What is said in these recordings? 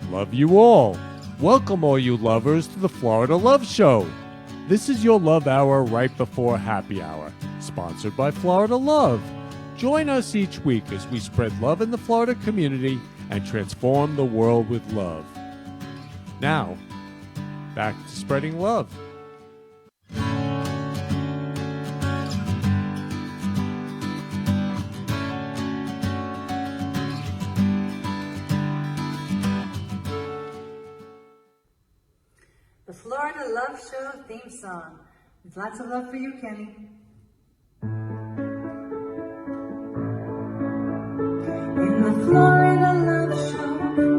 Love you all. Welcome all you lovers to the Florida Love Show. This is your love hour right before happy hour, sponsored by Florida Love. Join us each week as we spread love in the Florida community and transform the world with love. Now, back to spreading love. The Florida Love Show theme song. With lots of love for you, Keni. In the Florida Love Show,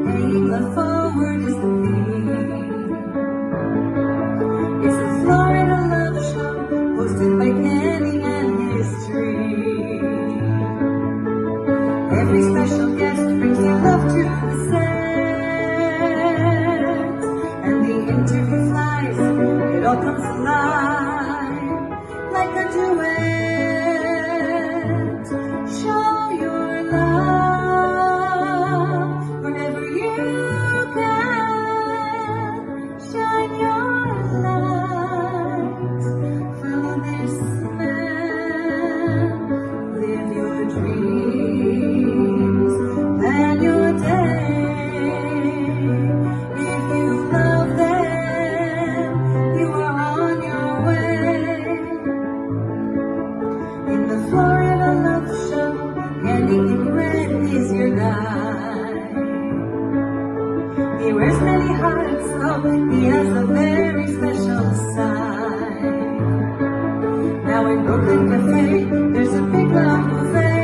paying love forward is the theme. It's the Florida Love Show, hosted by Keni and history. Every special guest brings you love to the set, and the interview flies, it all comes alive, like a duet. Show your love wherever you can. Shine your light, follow this man, live your dreams, plan your day. If you love them, you are on your way. In the Florida Love Show, Keni in red is your guide. He wears many hearts, though he has a very special side. Now in Brooklyn Cafe, there's a big long buffet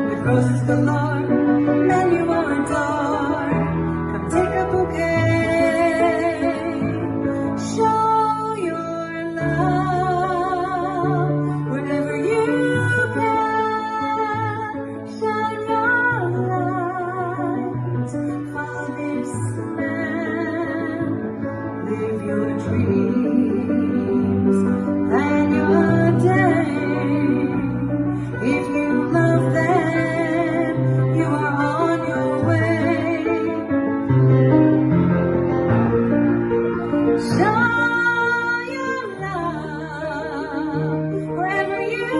with roses galore, men you will adore. Come take a bouquet, show your love wherever you can. Shine your light, follow this man, live your dreams, plan your day. If you love them, you are on your way. Show your love wherever you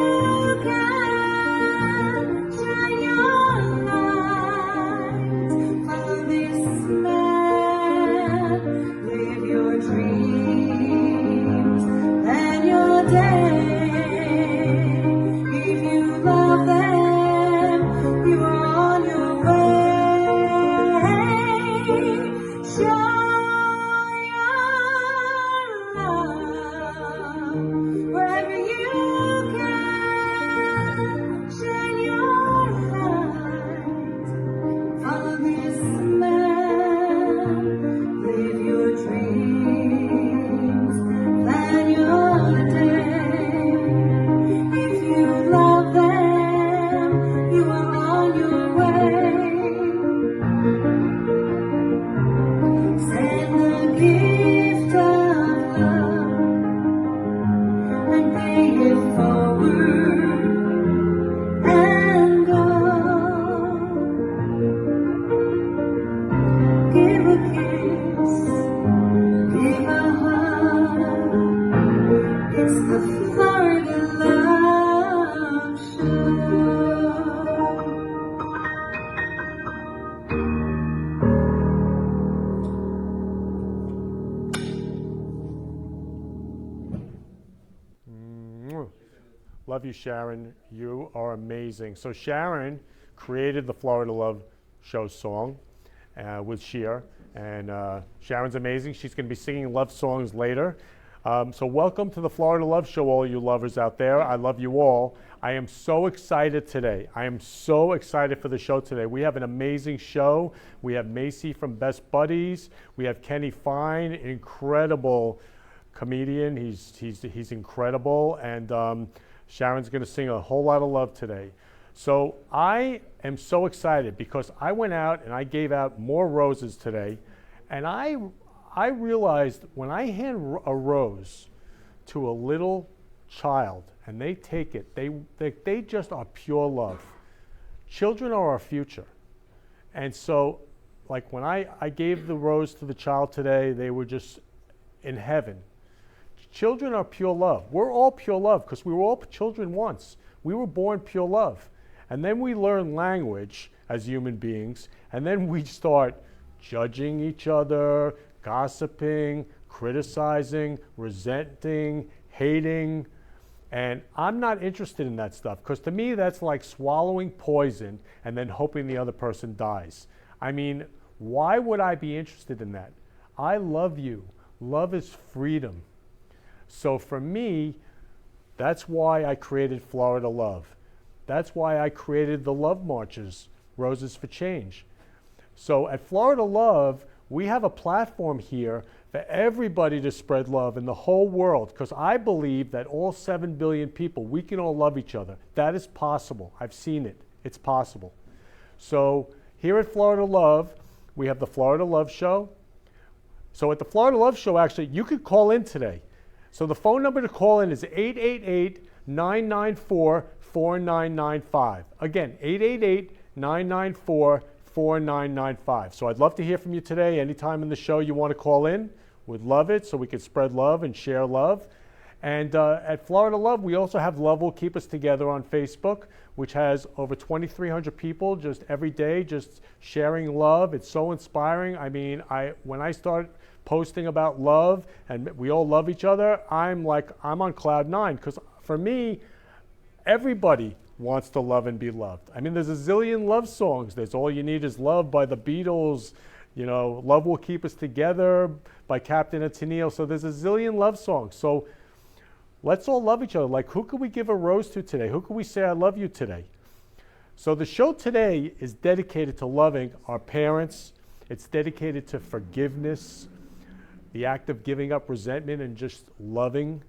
can. Shine your light, follow this man, live your dreams, plan your day. If you love them, you are on your way. Show your love wherever you can. Shine your light, follow this man, live your dreams, plan your day. If you love them, you are on your way. Send the gift of love and pay it forward and go. Give a kiss, give a hug. It's the Florida Love Show. Love you, Sharon. You are amazing. So Sharon created the Florida Love Show song with Cher, and Sharon's amazing. She's going to be singing love songs later. So welcome to the Florida Love Show, all you lovers out there. I love you all. I am so excited today. I am so excited for the show today. We have an amazing show. We have Maicie from Best Buddies. We have Keni Fine, incredible comedian. He's incredible, and Sharon's going to sing a whole lot of love today. So I am so excited because I went out and I gave out more roses today, and I realized when I hand a rose to a little child and they take it, they just are pure love. Children are our future. And so, like when I gave the rose to the child today, they were just in heaven. Children are pure love. We're all pure love because we were all children once. We were born pure love. And then we learn language as human beings, and then we start judging each other, gossiping, criticizing, resenting, hating. And I'm not interested in that stuff because to me that's like swallowing poison and then hoping the other person dies. I mean, why would I be interested in that? I love you. Love is freedom. So for me, that's why I created Florida Love. That's why I created the love marches, Roses for Change. So at Florida Love, we have a platform here for everybody to spread love in the whole world, because I believe that all 7 billion people, we can all love each other. That is possible. I've seen it. It's possible. So here at Florida Love, we have the Florida Love Show. So at the Florida Love Show, actually, you could call in today. So the phone number to call in is 888-994-4995. Again, 888-994-4995. So I'd love to hear from you today. Anytime in the show you want to call in, we'd love it so we could spread love and share love. And at Florida Love, we also have Love Will Keep Us Together on Facebook, which has over 2,300 people just every day just sharing love. It's so inspiring. I mean, when I start posting about love and we all love each other, I'm on cloud nine, because for me, everybody wants to love and be loved. I mean, there's a zillion love songs. There's All You Need Is Love by the Beatles, you know, Love Will Keep Us Together by Captain Antonio. So there's a zillion love songs. So let's all love each other. Like, who could we give a rose to today? Who could we say I love you today? So the show today is dedicated to loving our parents. It's dedicated to forgiveness, the act of giving up resentment and just loving.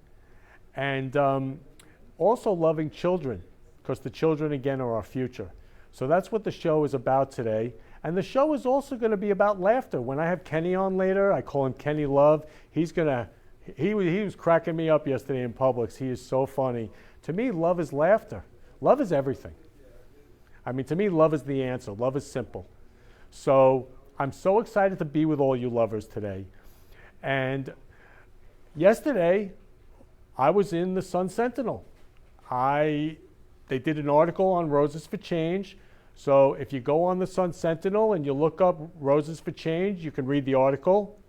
And also loving children, because the children, again, are our future. So that's what the show is about today. And the show is also going to be about laughter. When I have Keni on later, I call him Keni Love. He was cracking me up yesterday in Publix. He is so funny. To me, love is laughter. Love is everything. I mean, to me, love is the answer. Love is simple. So I'm so excited to be with all you lovers today. And yesterday, I was in the Sun Sentinel. They did an article on Roses for Change. So if you go on the Sun Sentinel and you look up Roses for Change, you can read the article.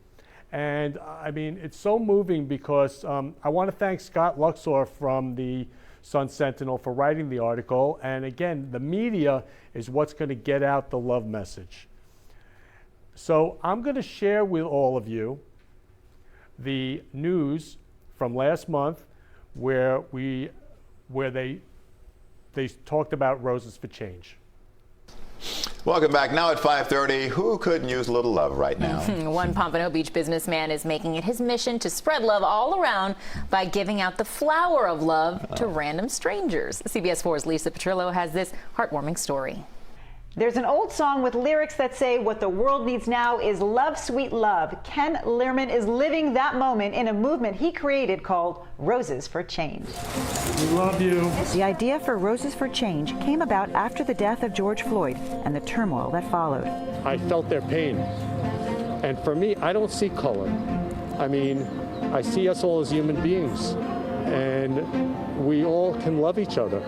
And I mean, it's so moving because I want to thank Scott Luxor from the Sun Sentinel for writing the article. And again, the media is what's going to get out the love message. So I'm going to share with all of you the news from last month where they talked about Roses for Change. Welcome back. Now at 5:30, who couldn't use a little love right now? One Pompano Beach businessman is making it his mission to spread love all around by giving out the flower of love to random strangers. CBS 4's Lisa Petrillo has this heartwarming story. There's an old song with lyrics that say what the world needs now is love, sweet love. Ken Lehrman is living that moment in a movement he created called Roses for Change. We love you. The idea for Roses for Change came about after the death of George Floyd and the turmoil that followed. I felt their pain. And for me, I don't see color. I mean, I see us all as human beings. And we all can love each other.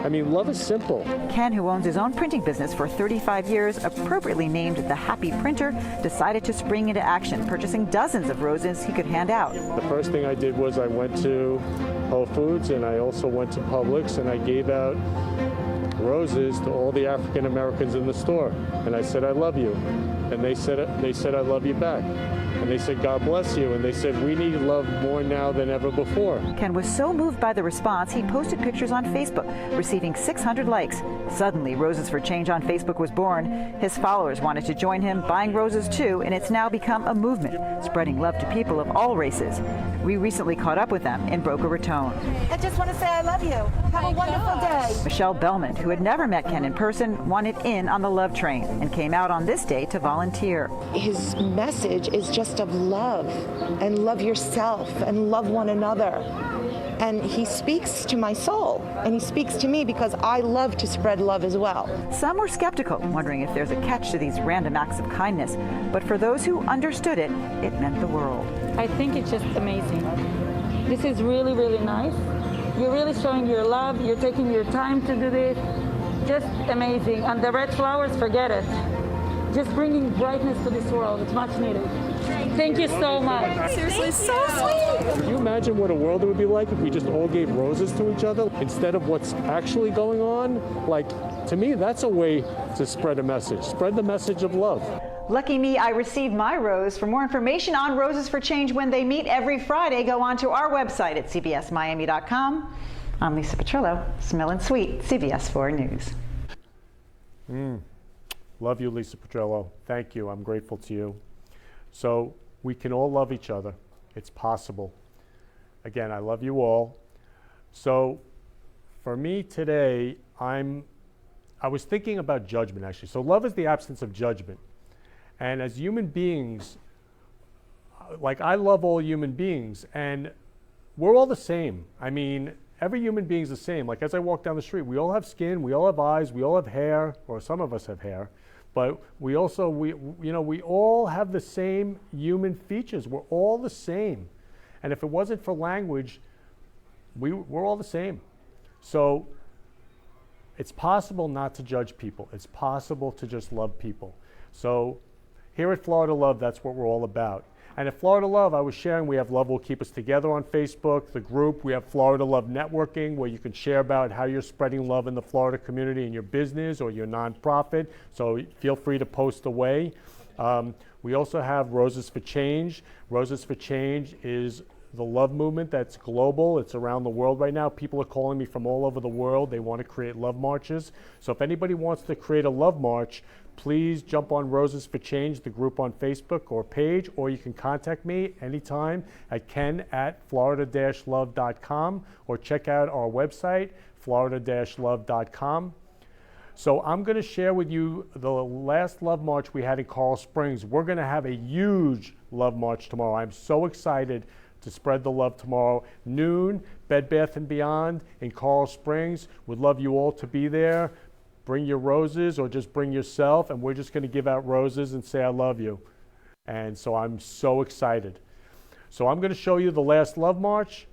I mean, love is simple. Ken, who owns his own printing business for 35 years, appropriately named the Happy Printer, decided to spring into action, purchasing dozens of roses he could hand out. The first thing I did was I went to Whole Foods and I also went to Publix and I gave out roses to all the African Americans in the store. And I said, I love you. And they said, I love you back. And they said, God bless you. And they said, we need love more now than ever before. Ken was so moved by the response, he posted pictures on Facebook, receiving 600 likes. Suddenly, Roses for Change on Facebook was born. His followers wanted to join him, buying roses too, and it's now become a movement, spreading love to people of all races. We recently caught up with them in Boca Raton. I just want to say I love you. Have a wonderful day. Michelle Bellman, who had never met Ken in person, wanted in on the love train and came out on this day to volunteer. His message is just of love, and love yourself, and love one another. and he speaks to my soul, and he speaks to me because I love to spread love as well. Some were skeptical, wondering if there's a catch to these random acts of kindness. But for those who understood it, it meant the world. I think it's just amazing. This is really, really nice. You're really showing your love. You're taking your time to do this. Just amazing. And the red flowers, forget it. Just bringing brightness to this world. It's much needed. Thank you so much. Seriously, so sweet. Could you imagine what a world it would be like if we just all gave roses to each other instead of what's actually going on? Like, to me, that's a way to spread a message. Spread the message of love. Lucky me, I received my rose. For more information on Roses for Change when they meet every Friday, go on to our website at cbsmiami.com. I'm Lisa Petrillo, smelling sweet, CBS 4 News. Love you, Lisa Petrillo. Thank you. I'm grateful to you. So we can all love each other. It's possible. Again, I love you all. So for me today, I was thinking about judgment, actually. So love is the absence of judgment. And as human beings, like, I love all human beings, and we're all the same. I mean, every human being is the same. Like, as I walk down the street, we all have skin, we all have eyes, we all have hair, or some of us have hair. But we also, we all have the same human features. We're all the same. And if it wasn't for language, we're all the same. So it's possible not to judge people. It's possible to just love people. So here at Florida Love, that's what we're all about. And at Florida Love, I was sharing, we have Love Will Keep Us Together on Facebook, the group. We have Florida Love Networking, where you can share about how you're spreading love in the Florida community in your business or your nonprofit. So feel free to post away. We also have Roses for Change. Roses for Change is the love movement that's global. It's around the world right now. People are calling me from all over the world. They want to create love marches. So if anybody wants to create a love march, please jump on Roses for Change, the group on Facebook or page, or you can contact me anytime at ken@florida-love.com, or check out our website, florida-love.com. So I'm going to share with you the last love march we had in Coral Springs. We're going to have a huge love march tomorrow. I'm so excited to spread the love tomorrow. Noon, Bed Bath & Beyond in Coral Springs. Would love you all to be there. Bring your roses, or just bring yourself, and we're just going to give out roses and say I love you. And so I'm so excited. So I'm going to show you the last love march.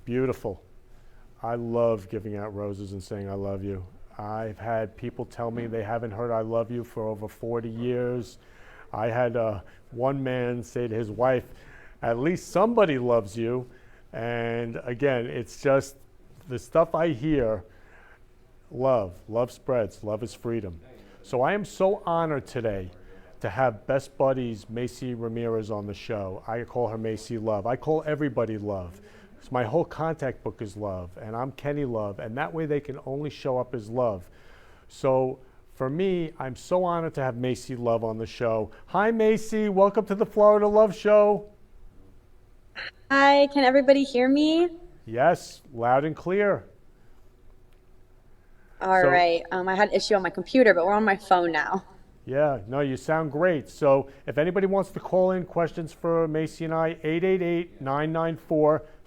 Beautiful. I love giving out roses and saying I love you. I've had people tell me they haven't heard I love you for over 40 years. I had one man say to his wife at least somebody loves you. And again, it's just the stuff I hear. Love spreads, love is freedom. So I am so honored today to have best buddies Maicie Ramirez on the show. I call her Maicie Love. I call everybody Love. So my whole contact book is Love, and I'm Keni Love, and that way they can only show up as Love. So for me, I'm so honored to have Maicie Love on the show. Hi, Maicie. Welcome to the Florida Love Show. Hi, can everybody hear me? Yes, loud and clear. All right. I had an issue on my computer, but we're on my phone now. Yeah, no, you sound great. So if anybody wants to call in questions for Maicie and I,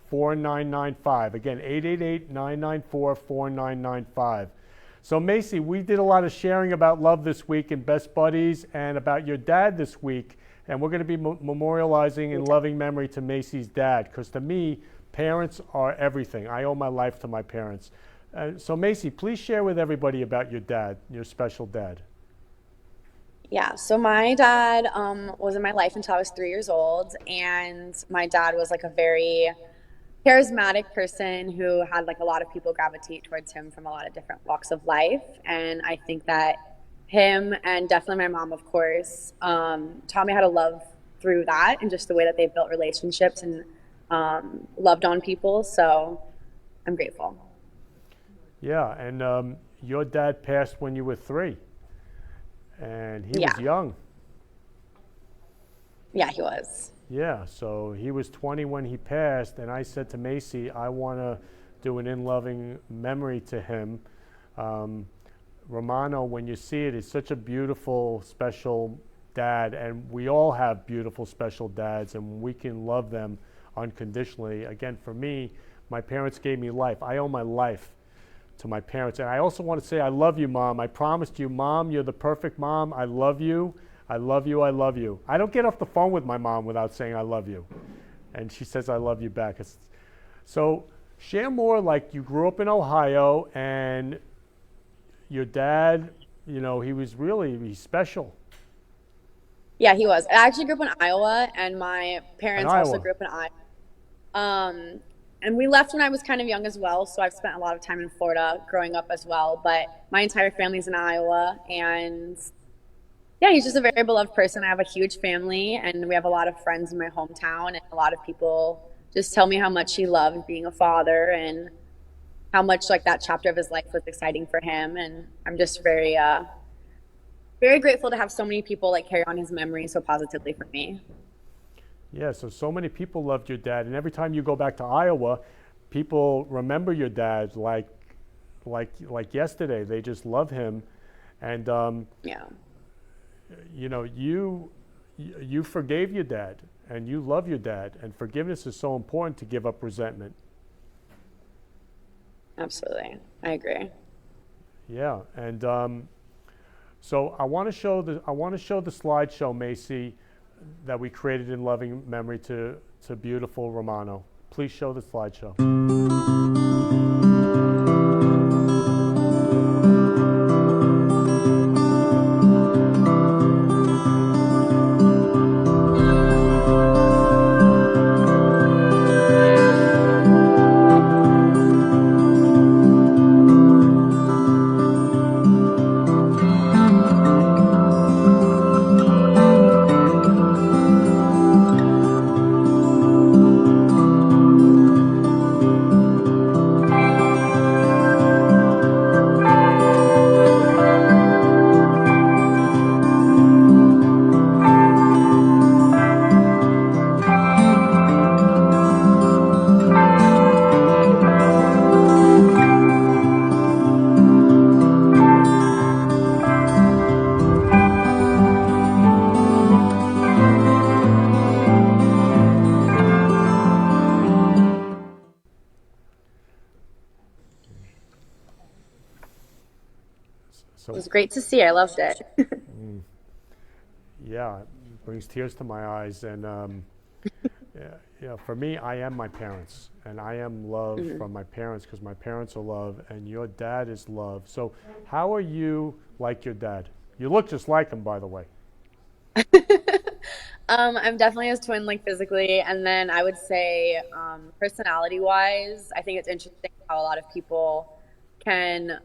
888-994-4995. Again, 888-994-4995. So Maicie, we did a lot of sharing about love this week in Best Buddies and about your dad this week. And we're going to be memorializing in loving memory to Maicie's dad, because to me, parents are everything. I owe my life to my parents. So Maicie, please share with everybody about your dad, your special dad. Yeah, so my dad was in my life until I was 3 years old, and my dad was like a very charismatic person who had like a lot of people gravitate towards him from a lot of different walks of life. And I think that him and definitely my mom, of course, taught me how to love through that and just the way that they've built relationships and loved on people. So I'm grateful. Yeah, and your dad passed when you were 3, and he was young. Yeah, he was. Yeah, so he was 20 when he passed, and I said to Maicie, I want to do an in-loving memory to him. Romano, when you see it, is such a beautiful, special dad, and we all have beautiful, special dads, and we can love them unconditionally. Again, for me, my parents gave me life. I owe my life to my parents. And I also want to say, I love you, Mom. I promised you, Mom, you're the perfect mom. I love you. I love you. I love you. I don't get off the phone with my mom without saying I love you. And she says I love you back. So share more, like you grew up in Ohio, and your dad, you know, he's special. Yeah, he was. I actually grew up in Iowa, and my parents also grew up in Iowa. And we left when I was kind of young as well, so I've spent a lot of time in Florida growing up as well. But my entire family's in Iowa, and yeah, he's just a very beloved person. I have a huge family, and we have a lot of friends in my hometown, and a lot of people just tell me how much he loved being a father and how much like that chapter of his life was exciting for him. And I'm just very, very grateful to have so many people like carry on his memory so positively for me. Yeah, so many people loved your dad, and every time you go back to Iowa, people remember your dad like yesterday. They just love him, and you know, you forgave your dad, and you love your dad, and forgiveness is so important to give up resentment. Absolutely, I agree. Yeah, and so I want to show the slideshow, Maicie, that we created in loving memory to beautiful Romano. Please show the slideshow. It was great to see. I loved it. Yeah, it brings tears to my eyes. And for me, I am my parents, and I am love from my parents, because my parents are love, and your dad is love. So how are you like your dad? You look just like him, by the way. I'm definitely his twin, like physically, and then I would say, personality-wise, I think it's interesting how a lot of people can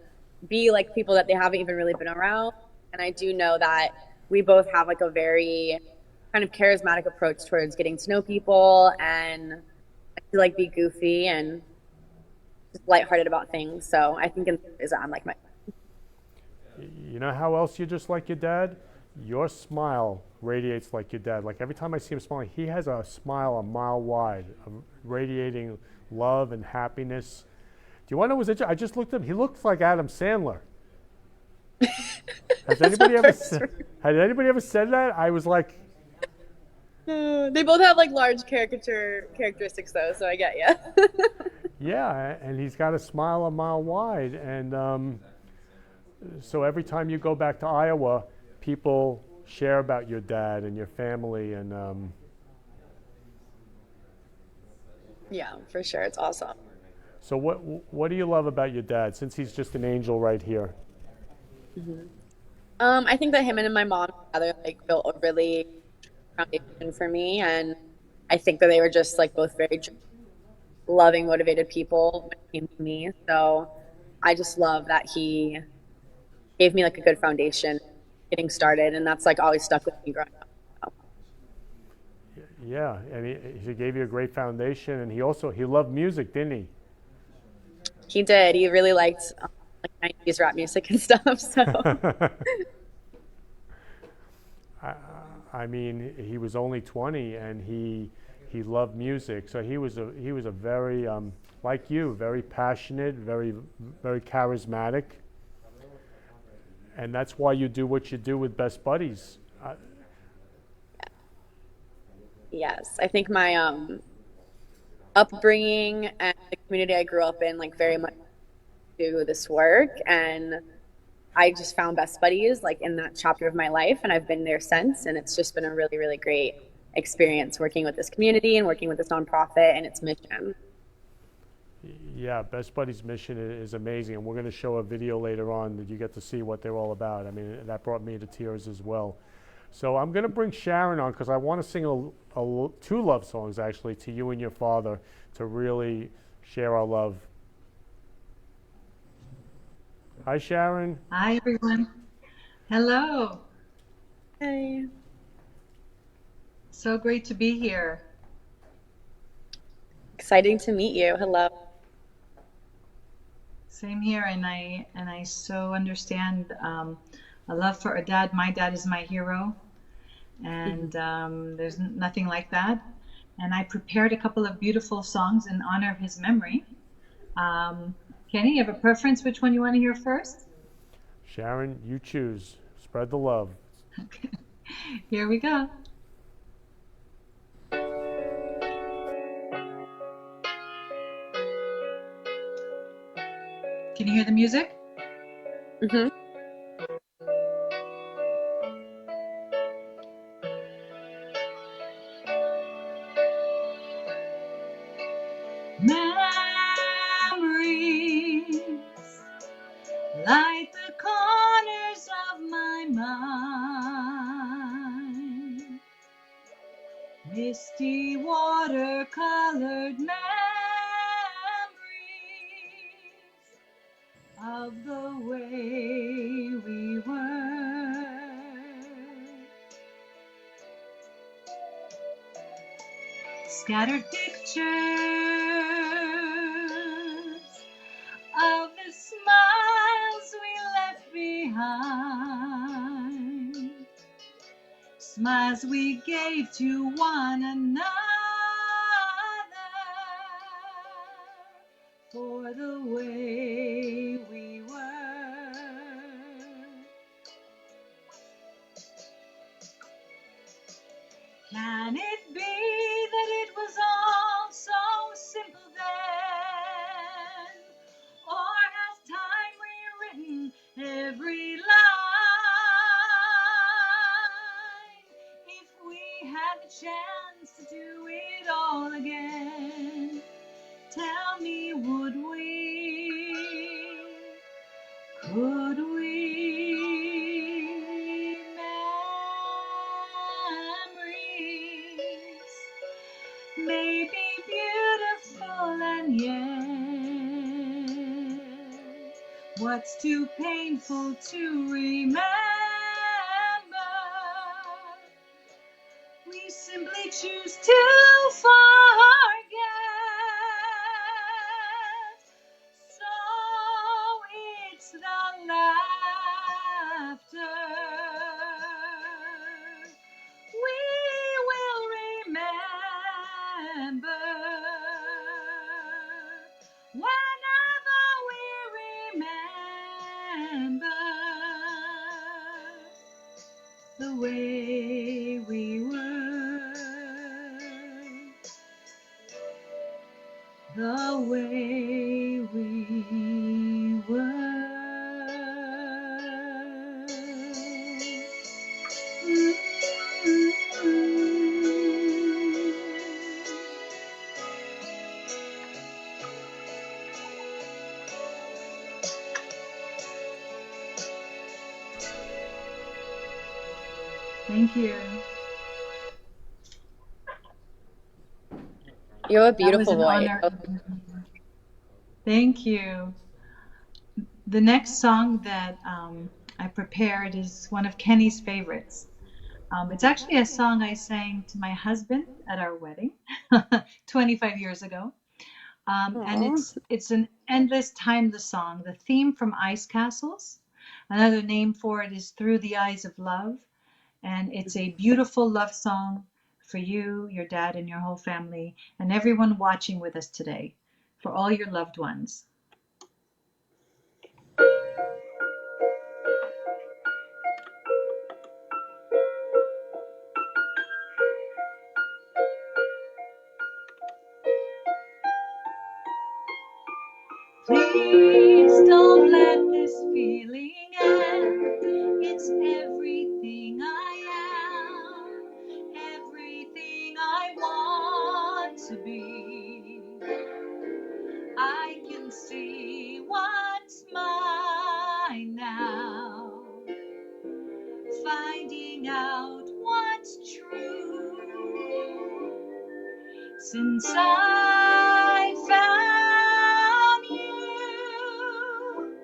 be like people that they haven't even really been around. And I do know that we both have like a very kind of charismatic approach towards getting to know people, and I feel like be goofy and just lighthearted about things. So I think in is that I'm like my. You know how else you're just like your dad? Your smile radiates like your dad. Like every time I see him smiling, he has a smile a mile wide, radiating love and happiness. Do you want to know what's interesting? I just looked at him. He looks like Adam Sandler. Has anybody ever said that? I was like, They both have like large characteristics though, so I get you. yeah, and he's got a smile a mile wide. And so every time you go back to Iowa, people share about your dad and your family. And Yeah, for sure. It's awesome. so what do you love about your dad, since he's just an angel right here? I think that him and my mom together like built a really foundation for me, and I think that they were just like both very loving, motivated people when it came to me. So I just love that he gave me like a good foundation getting started, and that's like always stuck with me growing up. Yeah, and he gave you a great foundation, and he loved music, didn't he? He did. He really liked like 90s rap music and stuff. So I mean, he was only 20, and he loved music. So he was a very like you, very passionate, very charismatic, and that's why you do what you do with Best Buddies. yes, I think my upbringing and the community I grew up in like very much do this work, and I just found Best Buddies like in that chapter of my life, and I've been there since, and it's just been a really, really great experience working with this community and working with this nonprofit and its mission. Yeah, Best Buddies' mission is amazing, and we're going to show a video later on that you get to see what they're all about. I mean, that brought me to tears as well. So I'm going to bring Sharon on because I want to sing two love songs actually to you and your father to really share our love. Hi, Sharon. Hi, everyone. Hello. Hey. So great to be here. Exciting to meet you. Hello. Same here, and I so understand a love for a dad. My dad is my hero, and there's nothing like that. And I prepared a couple of beautiful songs in honor of his memory. Keni, you have a preference which one you want to hear first? Sharon, you choose. Spread the love. Okay. Here we go. Can you hear the music? Mm-hmm. Memories light the corners of my mind, misty watercolored memories of the way we were. Scattered pictures of the smiles we left behind, smiles we gave to one another for the way we were. Can it be that it was all so simple then? Or has time rewritten every line? If we had the chance to do it all again, tell me, would we? Could we? Memories what's too painful to remember. We simply choose to forget. So it's the laughter we will remember. Whenever we remember the way we were, the way we were. Thank you. You have a That was beautiful an voice. honor. Thank you. The next song that I prepared is one of Keni's favorites. It's actually a song I sang to my husband at our wedding 25 years ago. And it's an endless, timeless song. The theme from Ice Castles. Another name for it is Through the Eyes of Love. And it's a beautiful love song for you, your dad, and your whole family, and everyone watching with us today, for all your loved ones. Please don't let this feeling end. It's everything I am, everything I want to be. I can see what's mine now, finding out what's true. Since I found you,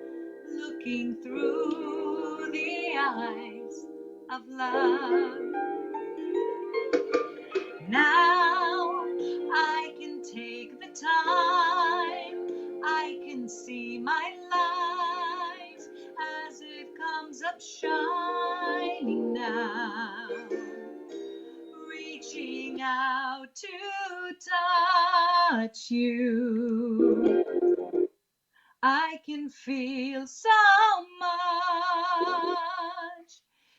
looking through the eyes of love. Now I can take the time, I can see my light as it comes up shining now, reaching out to touch you. I can feel so much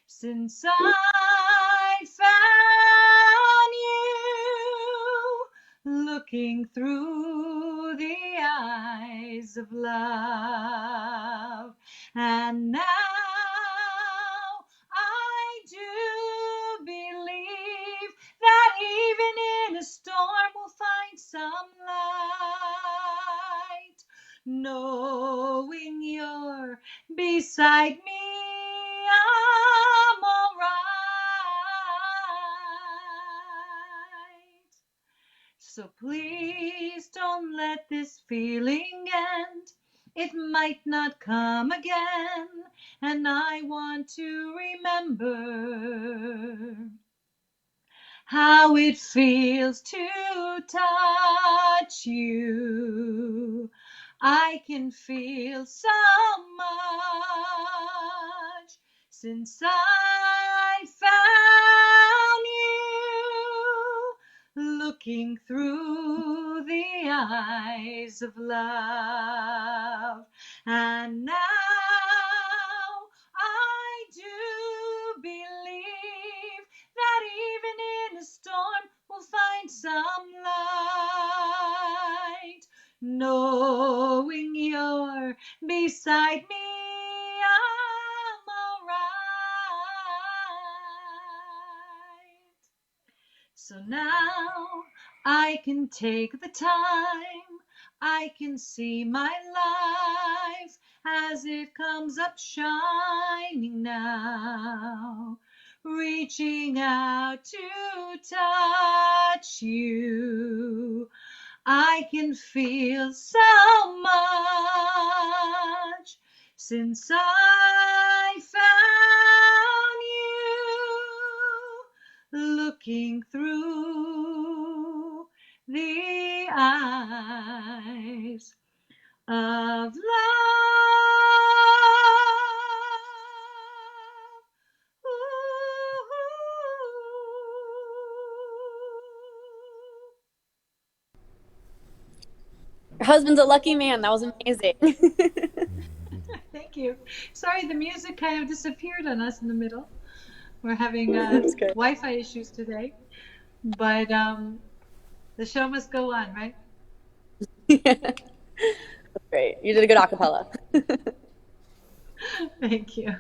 since I found you, looking through the eyes of love. And now I do believe that even in a storm we'll find some light, knowing you're beside me. I'm all right. So please don't let this feeling end. It might not come again, and I want to remember how it feels to touch you. I can feel so much since I found you, looking through the eyes of love. And now I do believe that even in a storm we'll find some light, knowing you're beside me. I'm all right. So now I can take the time, I can see my life as it comes up shining now, reaching out to touch you. I can feel so much since I found you, looking through the eyes of love. Your husband's a lucky man. That was amazing. Thank you. Sorry, the music kind of disappeared on us in the middle. We're having Wi-Fi issues today, but the show must go on, right? That's great. You did a good acapella. Thank you.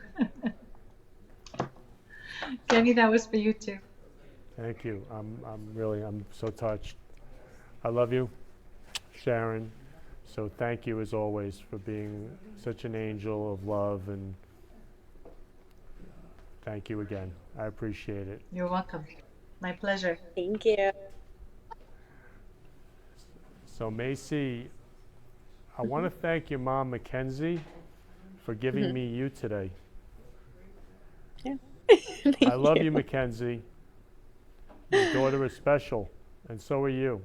Keni, that was for you too. Thank you. I'm so touched. I love you, Sharon. So thank you as always for being such an angel of love, and thank you again. I appreciate it. You're welcome. My pleasure. Thank you. So Maicie, I want to thank your mom, Mackenzie, for giving me you today. Yeah. I love you, Mackenzie. Your daughter is special, and so are you.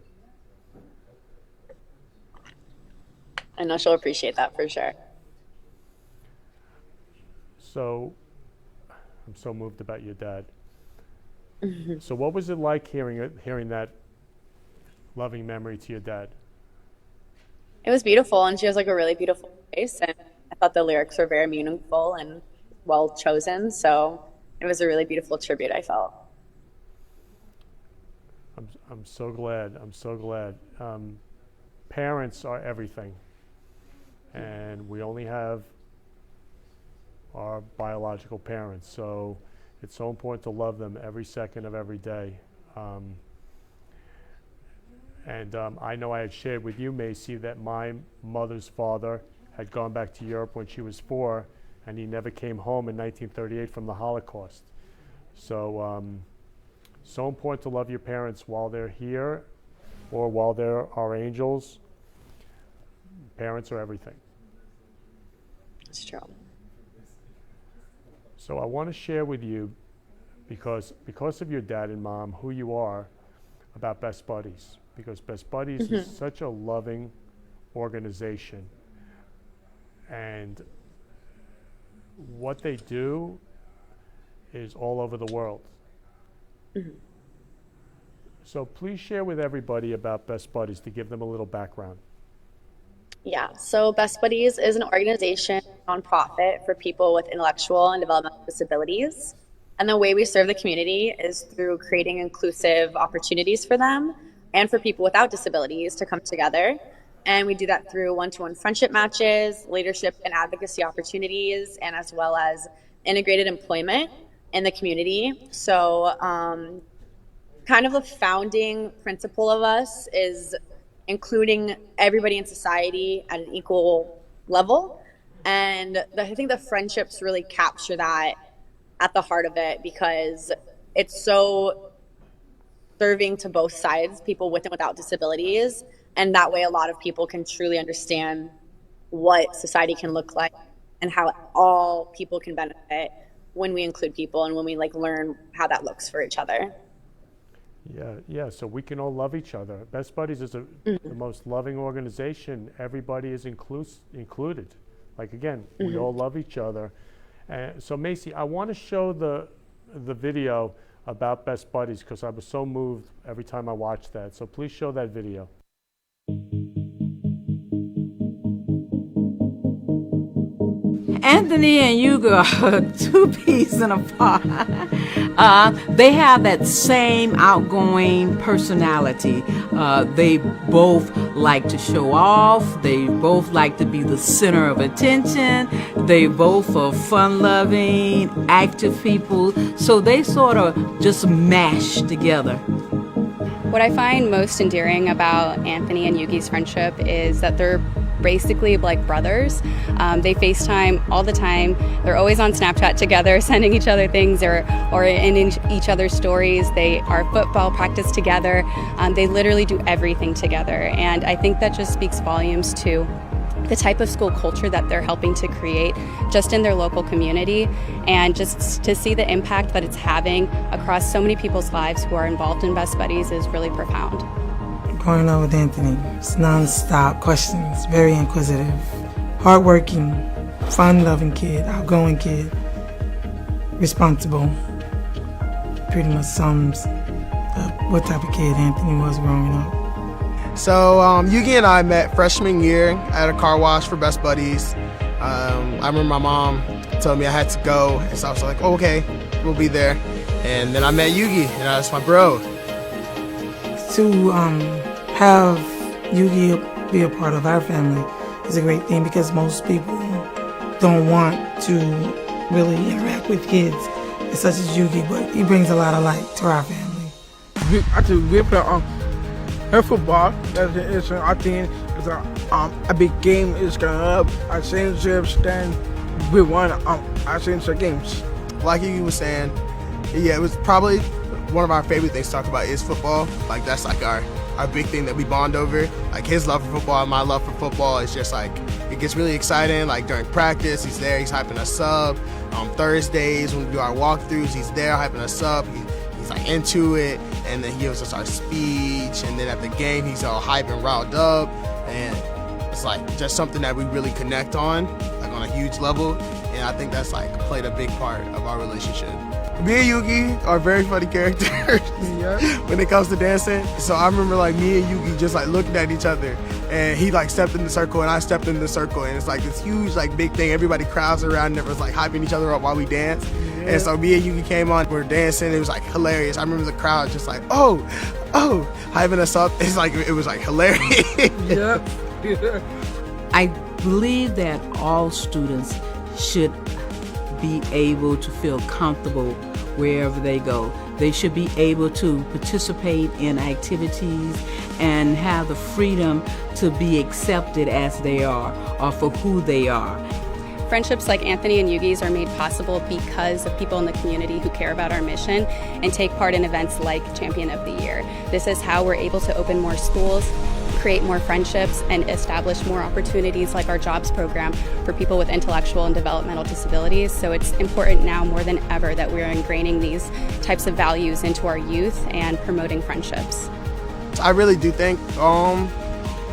I know she'll appreciate that for sure. So, I'm so moved about your dad. So what was it like hearing that loving memory to your dad? It was beautiful, and she has like a really beautiful voice, and I thought the lyrics were very meaningful and well chosen, so it was a really beautiful tribute, I felt. I'm so glad. I'm so glad. Parents are everything, and we only have our biological parents, so it's so important to love them every second of every day. I know I had shared with you, Maicie, that my mother's father had gone back to Europe when she was 4, and he never came home in 1938 from the Holocaust. So, so important to love your parents while they're here or while they're our angels. Parents are everything. It's true. So I want to share with you, because of your dad and mom, who you are, about Best Buddies. Because Best Buddies is such a loving organization. And what they do is all over the world. So please share with everybody about Best Buddies to give them a little background. Yeah, so Best Buddies is an organization, nonprofit for people with intellectual and developmental disabilities. And the way we serve the community is through creating inclusive opportunities for them and for people without disabilities to come together. And we do that through one-to-one friendship matches, leadership and advocacy opportunities, and as well as integrated employment in the community. So kind of the founding principle of us is including everybody in society at an equal level. And I think the friendships really capture that at the heart of it, because it's so serving to both sides, people with and without disabilities. And that way a lot of people can truly understand what society can look like and how all people can benefit when we include people and when we learn how that looks for each other. Yeah, so we can all love each other. Best Buddies is the most loving organization. Everybody is included. Like, again, we all love each other. So Maicie, I want to show the video about Best Buddies because I was so moved every time I watched that. So please show that video. Anthony and Hugo are two peas in a pod. They have that same outgoing personality. They both like to show off. They both like to be the center of attention. They both are fun-loving, active people. So they sort of just mash together. What I find most endearing about Anthony and Yugi's friendship is that they're basically like brothers. They FaceTime all the time. They're always on Snapchat together, sending each other things or in each other's stories. They are football practice together. They literally do everything together. And I think that just speaks volumes to the type of school culture that they're helping to create just in their local community, and just to see the impact that it's having across so many people's lives who are involved in Best Buddies is really profound. Growing up with Anthony, it's non-stop questions, very inquisitive, hardworking, fun-loving kid, outgoing kid, responsible. Pretty much sums up what type of kid Anthony was growing up. So Yugi and I met freshman year at a car wash for Best Buddies. I remember my mom told me I had to go, and so I was like, oh, okay, we'll be there. And then I met Yugi, and that's my bro. To have Yugi be a part of our family is a great thing, because most people don't want to really interact with kids such as Yugi, but he brings a lot of light to our family. We play football. I think it's a big game is coming up. I championships, then we won our championship games. Like Yugi was saying, yeah, it was probably one of our favorite things to talk about is football. Like that's like our big thing that we bond over. Like his love for football and my love for football is just like, it gets really exciting. Like during practice, he's there, he's hyping us up. On Thursdays when we do our walkthroughs, he's there hyping us up. He's like into it, and then he gives us our speech, and then at the game he's all hype and riled up, and it's like just something that we really connect on, like on a huge level, and I think that's like played a big part of our relationship. Me and Yugi are very funny characters when it comes to dancing. So I remember like me and Yugi just like looking at each other, and he like stepped in the circle and I stepped in the circle, and it's like this huge like big thing. Everybody crowds around and everyone's like hyping each other up while we dance. And so me and Yugi came on, we were dancing, it was like hilarious. I remember the crowd just like, oh, hyping us up. It's like, it was like hilarious. I believe that all students should be able to feel comfortable wherever they go. They should be able to participate in activities and have the freedom to be accepted as they are or for who they are. Friendships like Anthony and Yugi's are made possible because of people in the community who care about our mission and take part in events like Champion of the Year. This is how we're able to open more schools, create more friendships, and establish more opportunities like our jobs program for people with intellectual and developmental disabilities. So it's important now more than ever that we're ingraining these types of values into our youth and promoting friendships. I really do think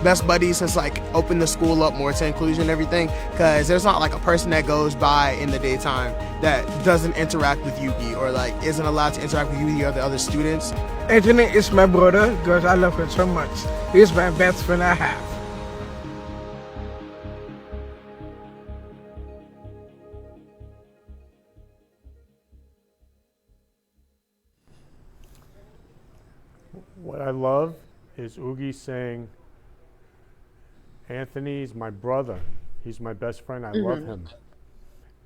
Best Buddies has like opened the school up more to inclusion and everything, because there's not like a person that goes by in the daytime that doesn't interact with Yugi or like isn't allowed to interact with Yugi or the other students. Anthony is my brother because I love him so much. He's my best friend I have. What I love is Oogie saying, Anthony's my brother. He's my best friend. I love him.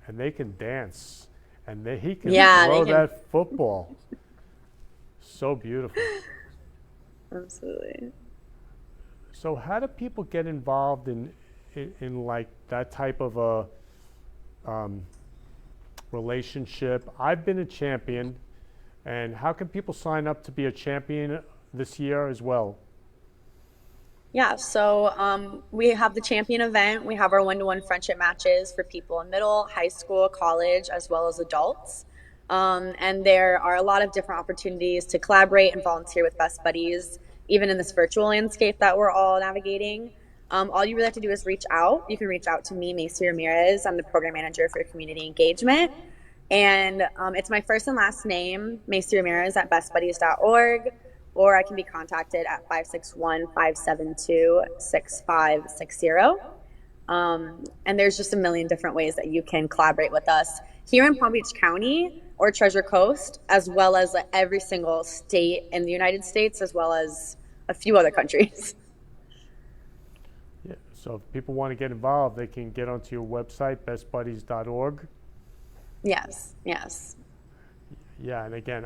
And they can dance. And he can throw that football. So beautiful. Absolutely. So how do people get involved in like that type of a relationship? I've been a champion. And how can people sign up to be a champion this year as well? Yeah, so we have the champion event. We have our one-to-one friendship matches for people in middle, high school, college, as well as adults. And there are a lot of different opportunities to collaborate and volunteer with Best Buddies, even in this virtual landscape that we're all navigating. All you really have to do is reach out. You can reach out to me, Maicie Ramirez. I'm the program manager for community engagement. And it's my first and last name, Maicie Ramirez at bestbuddies.org. Or I can be contacted at 561-572-6560. And there's just a million different ways that you can collaborate with us here in Palm Beach County or Treasure Coast, as well as every single state in the United States, as well as a few other countries. Yeah, so if people want to get involved, they can get onto your website, bestbuddies.org. Yes, yes. Yeah, and again,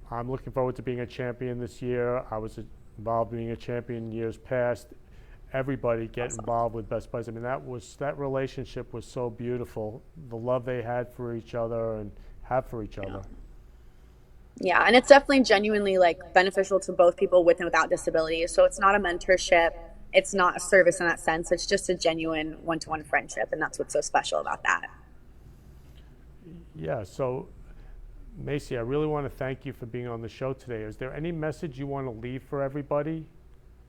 I'm looking forward to being a champion this year. I was involved in being a champion in years past. Everybody get involved with Best Buddies. I mean, that relationship was so beautiful. The love they had for each other and have for each other. Yeah, and it's definitely genuinely beneficial to both people with and without disabilities. So it's not a mentorship. it's not a service in that sense. It's just a genuine one-to-one friendship, and that's what's so special about that. Yeah, so Maicie, I really want to thank you for being on the show today. Is there any message you want to leave for everybody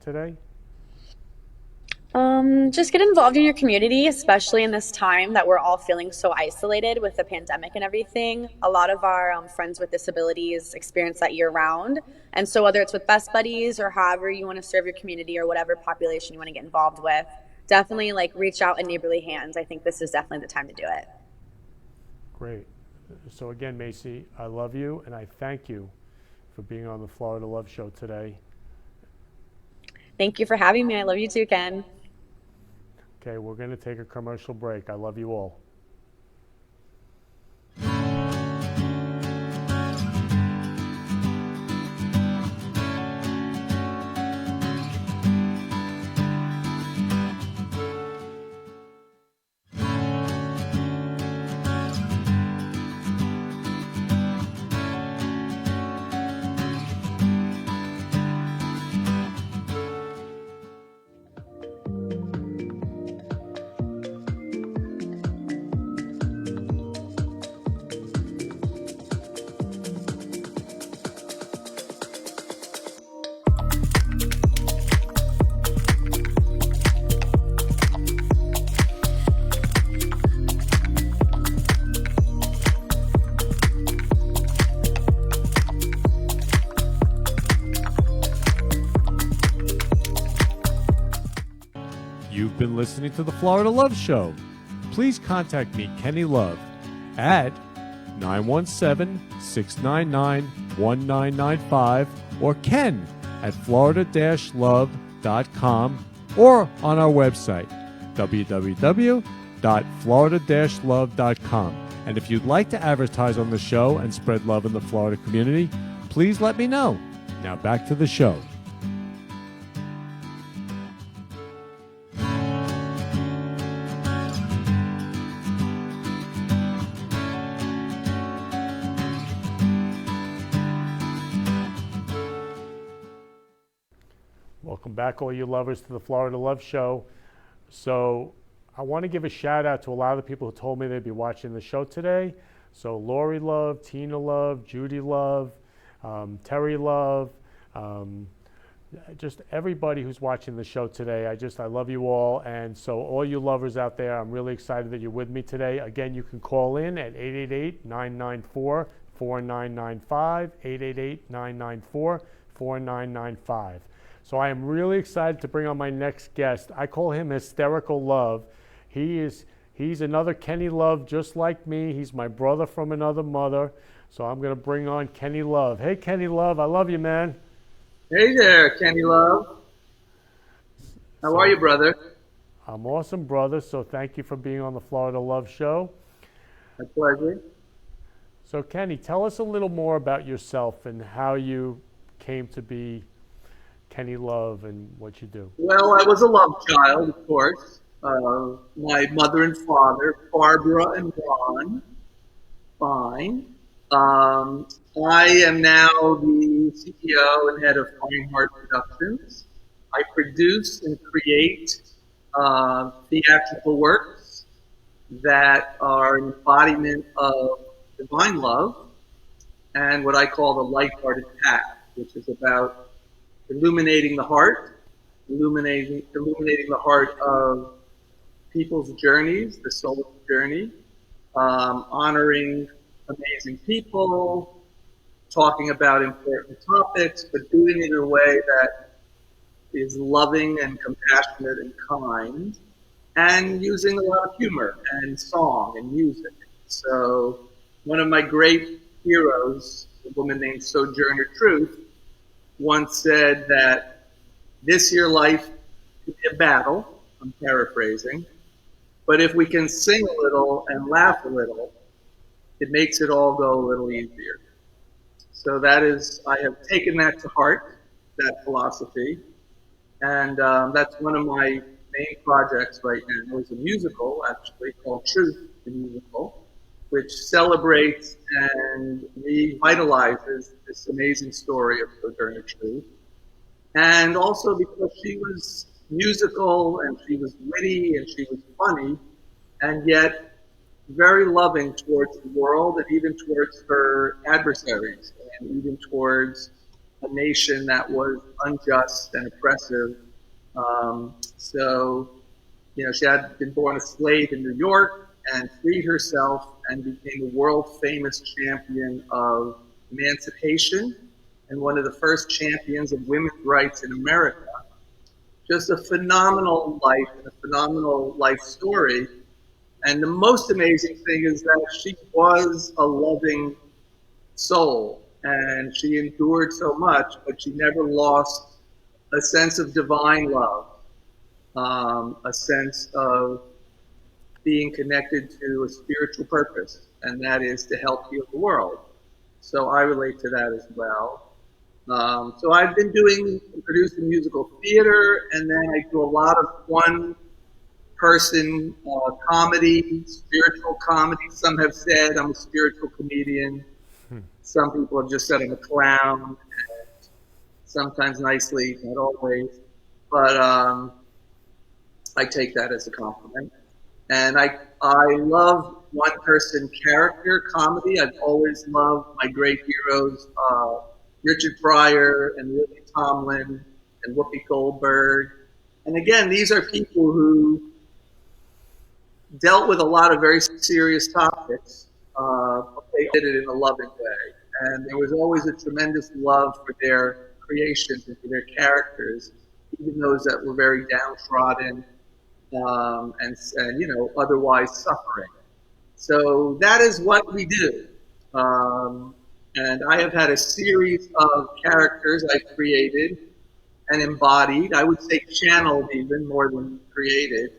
today? Just get involved in your community, especially in this time that we're all feeling so isolated with the pandemic and everything. A lot of our friends with disabilities experience that year round. And so whether it's with Best Buddies or however you want to serve your community or whatever population you want to get involved with, definitely like reach out in neighborly hands. I think this is definitely the time to do it. Great. So again, Maicie, I love you and I thank you for being on the Florida Love Show today. Thank you for having me. I love you too, Ken. Okay, we're going to take a commercial break. I love you all. You've been listening to the Florida Love Show. Please contact me, Kenny Love, at 917-699-1995 or Ken at florida-love.com or on our website, www.florida-love.com. And if you'd like to advertise on the show and spread love in the Florida community, please let me know. Now back to the show. Welcome back, all you lovers, to the Florida Love Show. So I want to give a shout out to a lot of the people who told me they'd be watching the show today. So Lori Love, Tina Love, Judy Love, Terry Love, just everybody who's watching the show today. I love you all. And so all you lovers out there, I'm really excited that you're with me today. Again, you can call in at 888-994-4995, 888-994-4995. So I am really excited to bring on my next guest. I call him Hysterical Love. He's another Kenny Love just like me. He's my brother from another mother. So I'm going to bring on Kenny Love. Hey, Kenny Love, I love you, man. Hey there, Kenny Love. How are you, brother? I'm awesome, brother. So thank you for being on the Florida Love Show. My pleasure. So Kenny, tell us a little more about yourself and how you came to be Kenny Love and what you do. Well, I was a love child, of course. My mother and father, Barbara and Ron, fine. I am now the CEO and head of Fine Heart Productions. I produce and create theatrical works that are an embodiment of divine love and what I call the light-hearted path, which is about illuminating the heart, illuminating the heart of people's journeys, the soul's journey, honoring amazing people, talking about important topics, but doing it in a way that is loving and compassionate and kind, and using a lot of humor and song and music. So one of my great heroes, a woman named Sojourner Truth, once said that this year life could be a battle, I'm paraphrasing, but if we can sing a little and laugh a little, it makes it all go a little easier. So that is, I have taken that to heart, that philosophy, and that's one of my main projects right now. It's a musical, actually, called Truth, the Musical, which celebrates and revitalizes this amazing story of Sojourner Truth. And also because she was musical, and she was witty, and she was funny, and yet very loving towards the world and even towards her adversaries and even towards a nation that was unjust and oppressive. So, she had been born a slave in New York and freed herself and became a world famous champion of emancipation and one of the first champions of women's rights in America. Just a phenomenal life and a phenomenal life story. And the most amazing thing is that she was a loving soul and she endured so much, but she never lost a sense of divine love, a sense of being connected to a spiritual purpose, and that is to help heal the world. So I relate to that as well. So I've been producing musical theater, and then I do a lot of one-person comedy, spiritual comedy. Some have said I'm a spiritual comedian. Some people have just said I'm a clown, and sometimes nicely, not always. But I take that as a compliment. And I love one-person character comedy. I've always loved my great heroes, Richard Pryor and Lily Tomlin and Whoopi Goldberg. And again, these are people who dealt with a lot of very serious topics, but they did it in a loving way. And there was always a tremendous love for their creations and for their characters, even those that were very downtrodden and otherwise suffering. So that is what we do. And I have had a series of characters I've created and embodied. I would say channeled even more than created.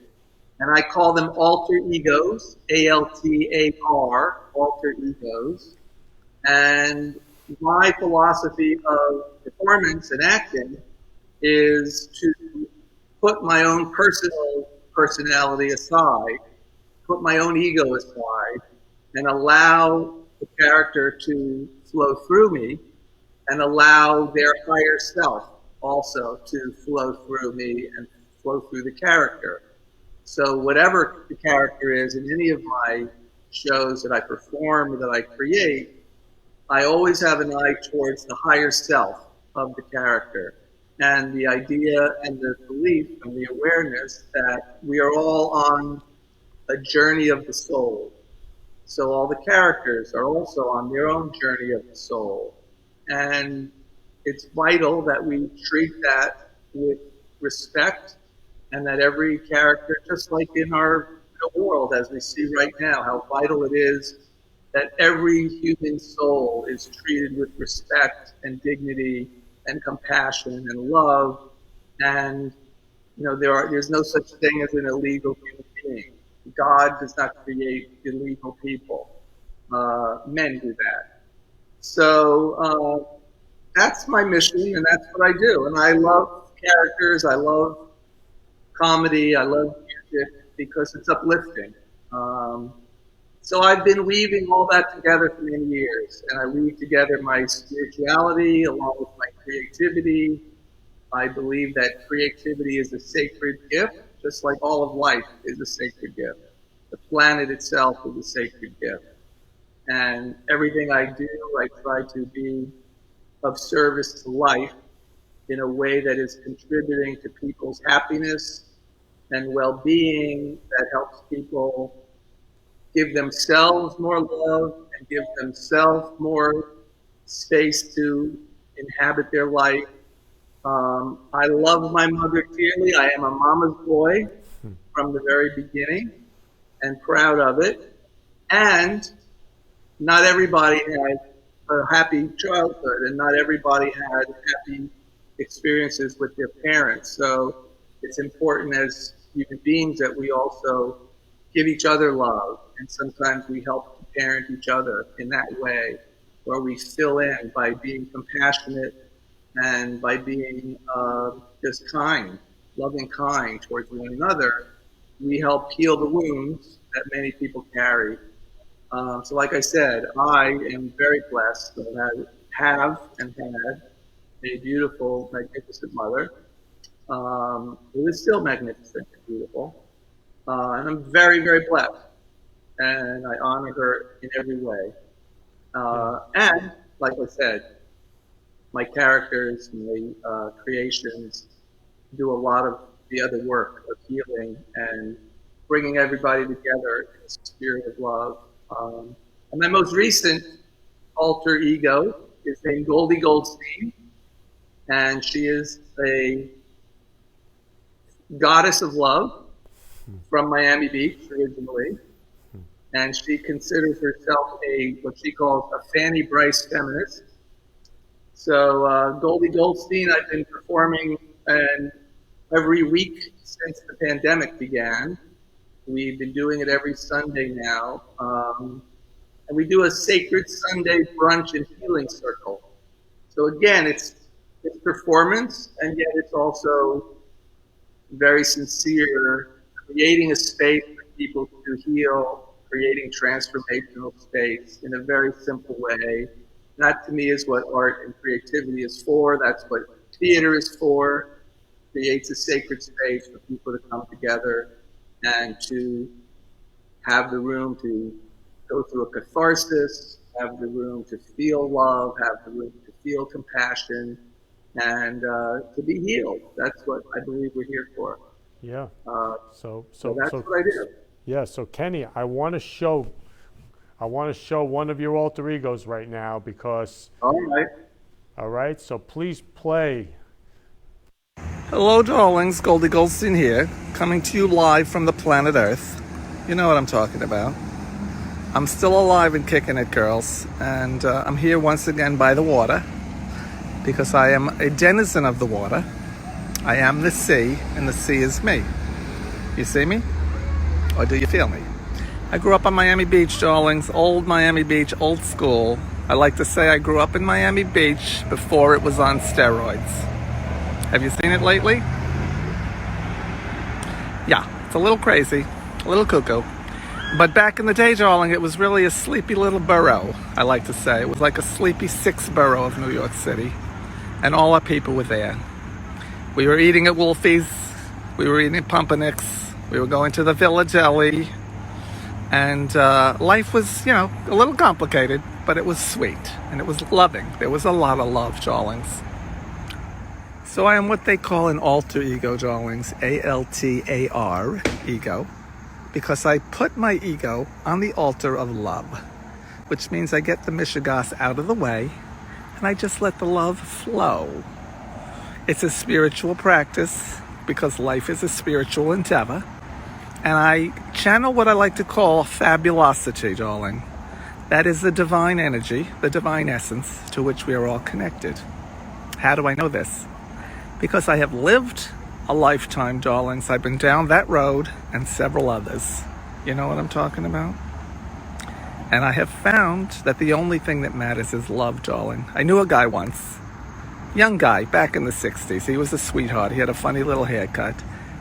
And I call them alter egos, ALTAR, alter egos. And my philosophy of performance and acting is to put my own personality aside, put my own ego aside, and allow the character to flow through me and allow their higher self also to flow through me and flow through the character. So whatever the character is in any of my shows that I perform or that I create, I always have an eye towards the higher self of the character and the idea and the belief and the awareness that we are all on a journey of the soul. So all the characters are also on their own journey of the soul. And it's vital that we treat that with respect and that every character, just like in our world as we see right now, how vital it is that every human soul is treated with respect and dignity and compassion and love. And there's no such thing as an illegal human being. God does not create illegal people. Men do that. So that's my mission, and that's what I do. And I love characters. I love comedy. I love music because it's uplifting. So I've been weaving all that together for many years, and I weave together my spirituality along with my creativity. I believe that creativity is a sacred gift, just like all of life is a sacred gift. The planet itself is a sacred gift. And everything I do, I try to be of service to life in a way that is contributing to people's happiness and well-being, that helps people give themselves more love and give themselves more space to inhabit their life. I love my mother dearly. I am a mama's boy from the very beginning and proud of it. And not everybody had a happy childhood, and not everybody had happy experiences with their parents. So it's important as human beings that we also give each other love, and sometimes we help parent each other in that way, where we fill in by being compassionate and by being just kind, loving kind towards one another. We help heal the wounds that many people carry. So like I said, I am very blessed that I have and had a beautiful, magnificent mother. who is still magnificent and beautiful. And I'm very, very blessed. And I honor her in every way. And, like I said, my characters, my creations do a lot of the other work of healing and bringing everybody together in the spirit of love. And my most recent alter ego is named Goldie Goldstein, and she is a goddess of love from Miami Beach originally, and she considers herself what she calls a Fanny Bryce feminist. So Goldie Goldstein, I've been performing and every week since the pandemic began. We've been doing it every Sunday now. And we do a sacred Sunday brunch and healing circle. So again, it's performance, and yet it's also very sincere, creating a space for people to heal, creating transformational space in a very simple way. That to me is what art and creativity is for. That's what theater is for. Creates a sacred space for people to come together and to have the room to go through a catharsis, have the room to feel love, have the room to feel compassion, and to be healed. That's what I believe we're here for. Yeah. So that's what I do. Yeah. So Keni, I want to show one of your alter egos right now because. All right. All right. So please play. Hello, darlings. Goldie Goldstein here, coming to you live from the planet Earth. You know what I'm talking about. I'm still alive and kicking it, girls, and I'm here once again by the water because I am a denizen of the water. I am the sea, and the sea is me. You see me? Or do you feel me? I grew up on Miami Beach, darlings. Old Miami Beach, old school. I like to say I grew up in Miami Beach before it was on steroids. Have you seen it lately? Yeah, it's a little crazy, a little cuckoo. But back in the day, darling, it was really a sleepy little borough, I like to say. It was like a sleepy sixth borough of New York City. And all our people were there. We were eating at Wolfie's. We were eating at Pumpernicks. We were going to the Villa Deli. And life was, a little complicated, but it was sweet. And it was loving. There was a lot of love, darlings. So I am what they call an alter ego, darlings. A-L-T-A-R, ego. Because I put my ego on the altar of love, which means I get the mishigas out of the way and I just let the love flow. It's a spiritual practice because life is a spiritual endeavor, and I channel what I like to call fabulosity, darling. That is the divine energy, the divine essence to which we are all connected. How do I know this? Because I have lived a lifetime, darlings. I've been down that road and several others. You know what I'm talking about? And I have found that the only thing that matters is love, darling. I knew a guy once, young guy, back in the 60s. He was a sweetheart. He had a funny little haircut.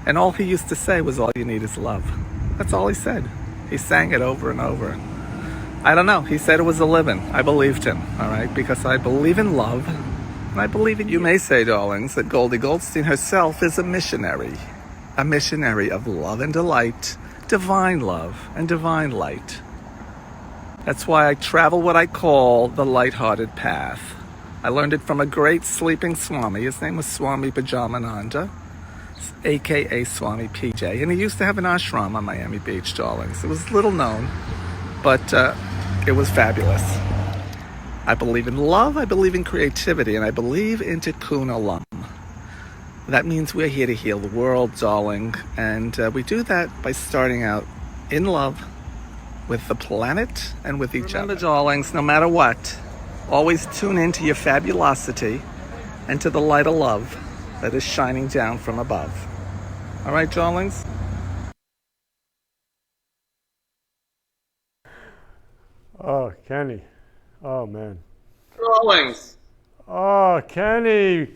And all he used to say was, all you need is love. That's all he said. He sang it over and over. I don't know. He said it was a living. I believed him, all right? Because I believe in love. And I believe in you. May say, darlings, that Goldie Goldstein herself is a missionary of love and delight, divine love and divine light. That's why I travel what I call the lighthearted path. I learned it from a great sleeping Swami. His name was Swami Pajamananda, a.k.a. Swami PJ. And he used to have an ashram on Miami Beach, darlings. It was little known, but it was fabulous. I believe in love, I believe in creativity, and I believe in Tikkun Olam. That means we're here to heal the world, darling, and we do that by starting out in love with the planet and with each other. Darlings, no matter what, always tune into your fabulosity and to the light of love that is shining down from above. All right, darlings? Oh, Keni. Oh, man. Darlings. Oh, Keni.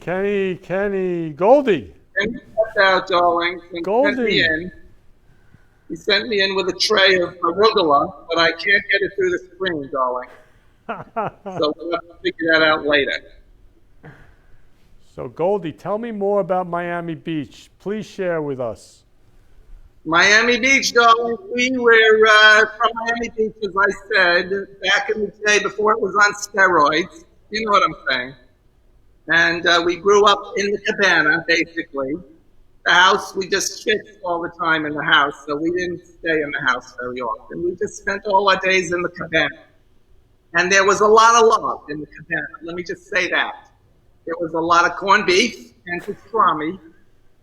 Goldie. Keni stepped out, darlings, and Goldie. sent me in. He sent me in with a tray of arugula, but I can't get it through the screen, darling. So we'll have to figure that out later. So Goldie, tell me more about Miami Beach. Please share with us. Miami Beach, darling. We were from Miami Beach, as I said, back in the day before it was on steroids. You know what I'm saying? And we grew up in the cabana, basically. The house, we just fixed all the time in the house, so we didn't stay in the house very often. We just spent all our days in the cabana. And there was a lot of love in the cabana, let me just say that. There was a lot of corned beef and pastrami,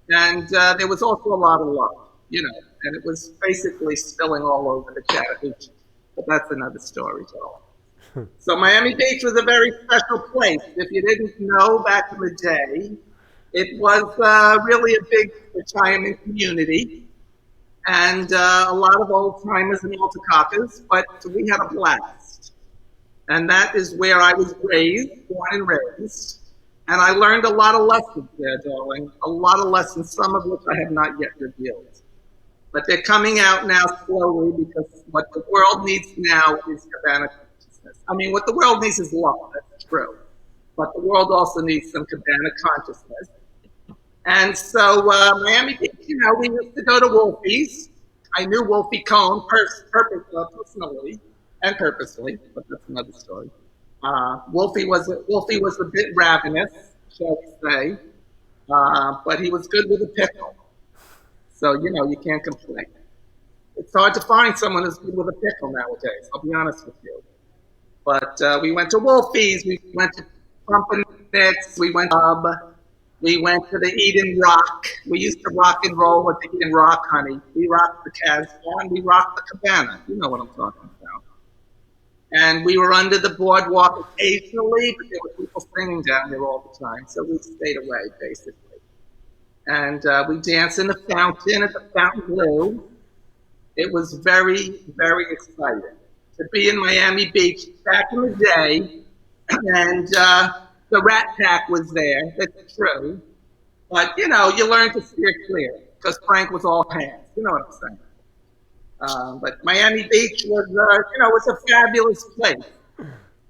and there was also a lot of love, you know, and it was basically spilling all over the Chattahoochee. But that's another story, Joel. So Miami Beach was a very special place. If you didn't know, back in the day, it was really a big retirement community, and a lot of old timers and alta but we had a blast. And that is where I was raised, born and raised. And I learned a lot of lessons there, darling. A lot of lessons, some of which I have not yet revealed. But they're coming out now slowly, because what the world needs now is cabana consciousness. I mean, what the world needs is love, that's true. But the world also needs some cabana consciousness. And so Miami Beach, you know, we used to go to Wolfie's. I knew Wolfie Cohn personally and purposely, but that's another story. Wolfie was a bit ravenous, shall we say, but he was good with a pickle. So, you know, you can't complain. It's hard to find someone who's good with a pickle nowadays, I'll be honest with you. But we went to Wolfie's, we went to Pumpernicks, we went to the Eden Rock. We used to rock and roll at the Eden Rock, honey. We rocked the Casbah and we rocked the Cabana. You know what I'm talking about. And we were under the boardwalk occasionally, but there were people singing down there all the time, so we stayed away, basically. And we danced in the fountain at the Fountain Blue. It was very, very exciting to be in Miami Beach back in the day, and the Rat Pack was there, that's true. But, you know, you learn to steer clear, because Frank was all hands, you know what I'm saying. But Miami Beach was, you know, was a fabulous place.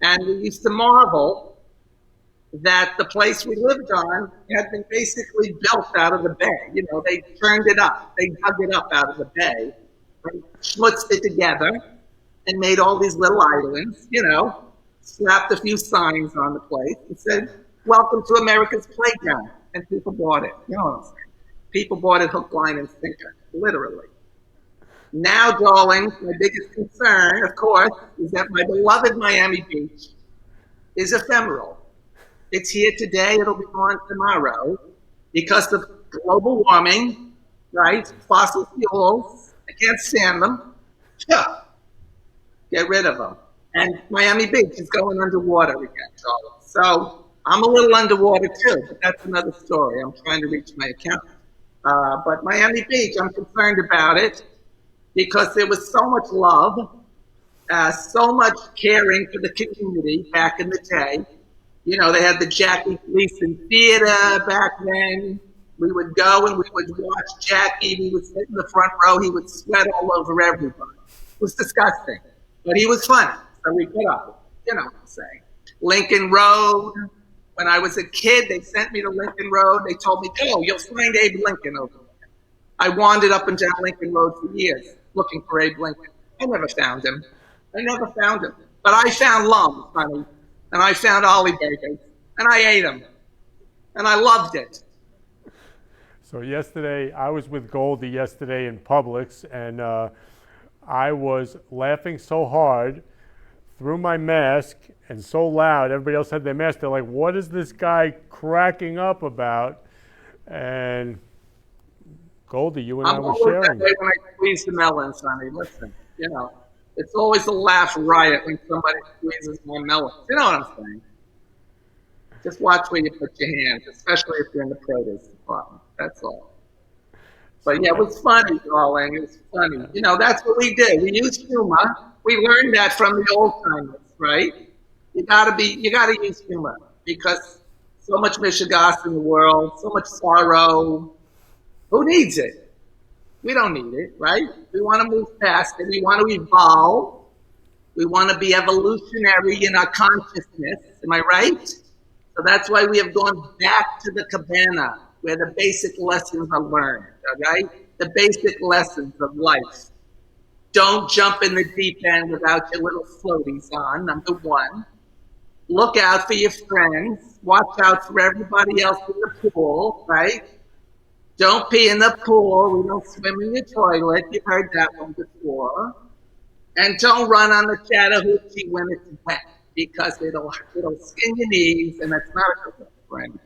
And we used to marvel that the place we lived on had been basically built out of the bay. You know, they turned it up. They dug it up out of the bay, and schmutzed it together, and made all these little islands, you know, slapped a few signs on the place and said, "Welcome to America's Playground." And people bought it. You know what I'm saying? People bought it hook, line, and sinker, literally. Now, darling, my biggest concern, of course, is that my beloved Miami Beach is ephemeral. It's here today, it'll be gone tomorrow, because of global warming, right? Fossil fuels, I can't stand them. Get rid of them. And Miami Beach is going underwater again, darling. So I'm a little underwater too, but that's another story. I'm trying to reach my account. But Miami Beach, I'm concerned about it, because there was so much love, so much caring for the community back in the day. You know, they had the Jackie Gleason Theater back then. We would go and we would watch Jackie. He would sit in the front row. He would sweat all over everybody. It was disgusting. But he was funny, so we put up. You know what I'm saying. Lincoln Road. When I was a kid, they sent me to Lincoln Road. They told me, "Oh, you'll find Abe Lincoln over there." I wandered up and down Lincoln Road for years looking for Abe Lincoln. I never found him. But I found Lums, honey. And I found Ollie Burgers. And I ate them. And I loved it. So yesterday, I was with Goldie yesterday in Publix, and I was laughing so hard through my mask and so loud. Everybody else had their mask. They're like, "What is this guy cracking up about?" And Goldie, you and I were sharing. That way when I squeeze the melons, honey. Listen, you know, it's always a laugh riot when somebody squeezes my melons. You know what I'm saying? Just watch where you put your hands, especially if you're in the produce department. That's all. But yeah, it was funny, darling. It was funny. You know, that's what we did. We used humor. We learned that from the old timers, right? You gotta use humor, because so much mishigas in the world, so much sorrow. Who needs it? We don't need it, right? We want to move past it. We want to evolve. We want to be evolutionary in our consciousness. Am I right? So that's why we have gone back to the cabana, where the basic lessons are learned, all right? The basic lessons of life. Don't jump in the deep end without your little floaties on, number one. Look out for your friends. Watch out for everybody else in the pool, right? Don't pee in the pool. We don't swim in the toilet. You've heard that one before. And don't run on the Chattahoochee when it's wet, because it'll skin your knees, and that's not a good look for anybody,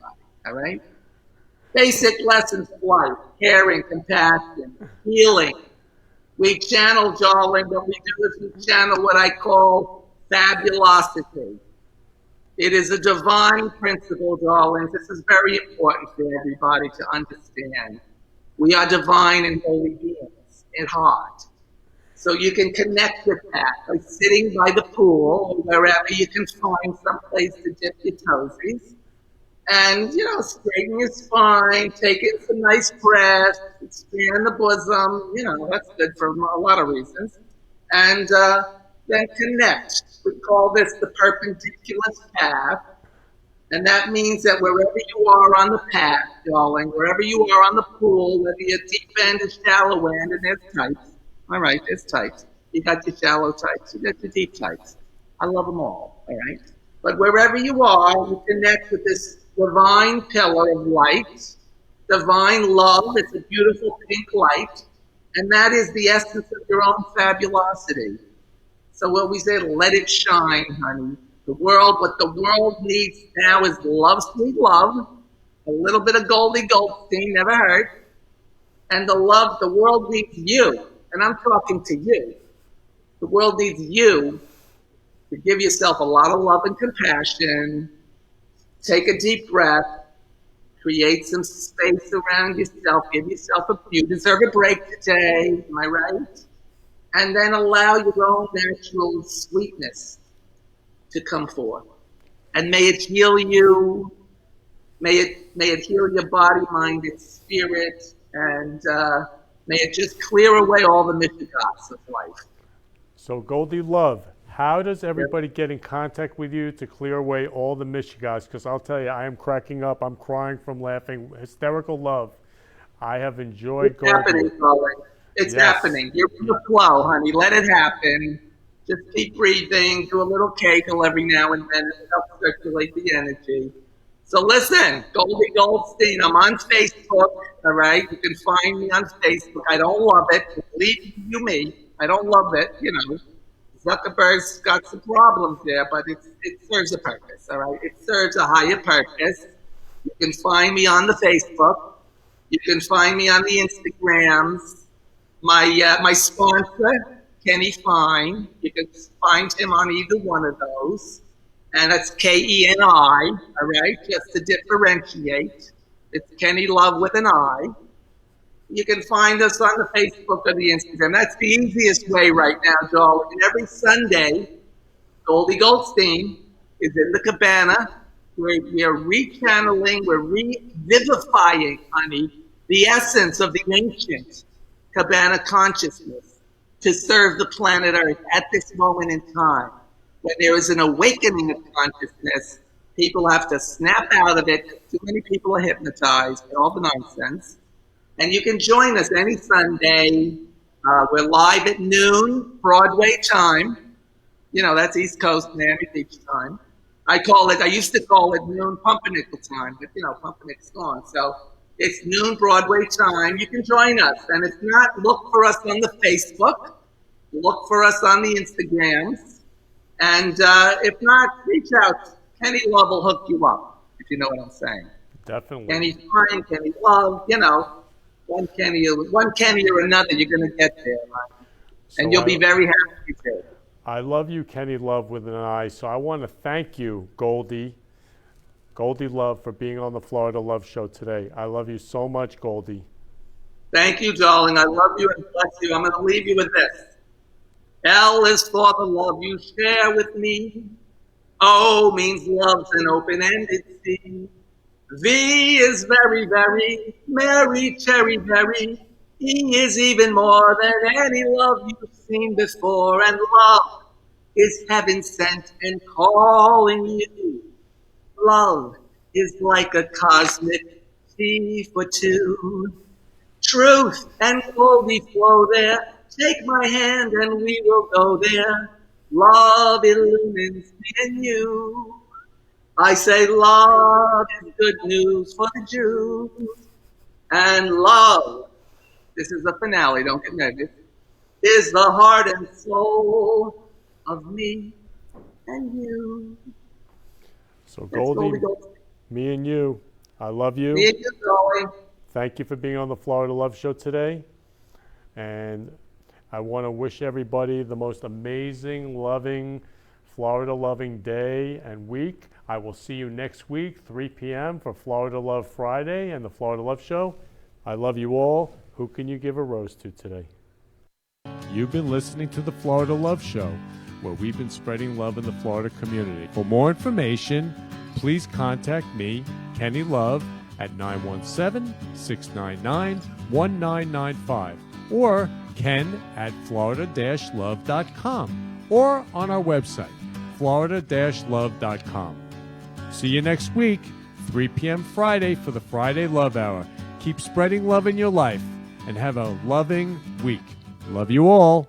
all right? Basic lessons of life: caring, compassion, healing. We channel, darling, what we do is we channel what I call fabulosity. It is a divine principle, darling. This is very important for everybody to understand. We are divine and holy beings at heart. So you can connect with that by sitting by the pool or wherever you can find some place to dip your toesies. And, straighten your spine, take in some nice breaths, expand the bosom, that's good for a lot of reasons. And then connect. We call this the perpendicular path. And that means that wherever you are on the path, darling, wherever you are on the pool, whether you're deep end or shallow end, and there's types. All right, there's types. You got your shallow types, you got your deep types. I love them all right? But wherever you are, you connect with this divine pillar of light, divine love. It's a beautiful pink light. And that is the essence of your own fabulosity. So what we say, let it shine, honey. What the world needs now is love, sweet love, a little bit of Goldie Goldstein, never heard. And the world needs you. And I'm talking to you. The world needs you to give yourself a lot of love and compassion. Take a deep breath. Create some space around yourself. Give yourself you deserve a break today. Am I right? And then allow your own natural sweetness to come forth. And may it heal you. May it heal your body, mind, and spirit. And may it just clear away all the mishigas of life. So Goldie Love, how does everybody get in contact with you to clear away all the mishigas? Because I'll tell you, I am cracking up. I'm crying from laughing. Hysterical love. I have enjoyed Goldie. It's happening, darling. It's happening. You're in the flow, honey. Let it happen. Just keep breathing. Do a little kegel every now and then to help circulate the energy. So listen, Goldie Goldstein, I'm on Facebook, all right? You can find me on Facebook. I don't love it. Believe you me, I don't love it, Zuckerberg's got some problems there, but it serves a purpose, all right? It serves a higher purpose. You can find me on the Facebook. You can find me on the Instagrams. My sponsor, Keni Fine, you can find him on either one of those. And that's Keni, all right, just to differentiate. It's Keni Love with an I. You can find us on the Facebook or the Instagram. That's the easiest way right now, darling. And every Sunday, Goldie Goldstein is in the cabana. We are rechanneling, we're revivifying, honey, the essence of the ancient cabana consciousness to serve the planet Earth at this moment in time. When there is an awakening of consciousness, people have to snap out of it. Too many people are hypnotized by all the nonsense. And you can join us any Sunday. We're live at noon, Broadway time. That's East Coast, Miami Beach time. I used to call it noon Pumpernickel time, but Pumpernickel's gone. So it's noon Broadway time. You can join us. And if not, look for us on the Facebook. Look for us on the Instagrams. And if not, reach out. Keni Love will hook you up, if you know what I'm saying. Definitely. Keni's fine, Keni Love, one Keni or another, you're going to get there, right? And you'll be very happy too. I love you, Keni Love with an I. So I want to thank you, Goldie Love, for being on the Florida Love Show today. I love you so much, Goldie. Thank you, darling. I love you and bless you. I'm going to leave you with this. L is for the love you share with me. O means love's an open-ended sea. V is very, very, Mary, cherry, berry. E is even more than any love you've seen before. And love is heaven sent and calling you. Love is like a cosmic sea for two. Truth and glory flow there. Take my hand and we will go there. Love illumines me and you. I say love is good news for the Jews. And love, this is the finale, don't get nervous, is the heart and soul of me and you. So Goldie, me and you, I love you. Me and you, Goldie. Thank you for being on the Florida Love Show today. And I want to wish everybody the most amazing, loving, Florida-loving day and week. I will see you next week, 3 p.m. for Florida Love Friday and the Florida Love Show. I love you all. Who can you give a rose to today? You've been listening to the Florida Love Show, where we've been spreading love in the Florida community. For more information, please contact me, Kenny Love, at 917-699-1995 or ken@florida-love.com or on our website, florida-love.com. See you next week, 3 p.m. Friday for the Friday Love Hour. Keep spreading love in your life and have a loving week. Love you all.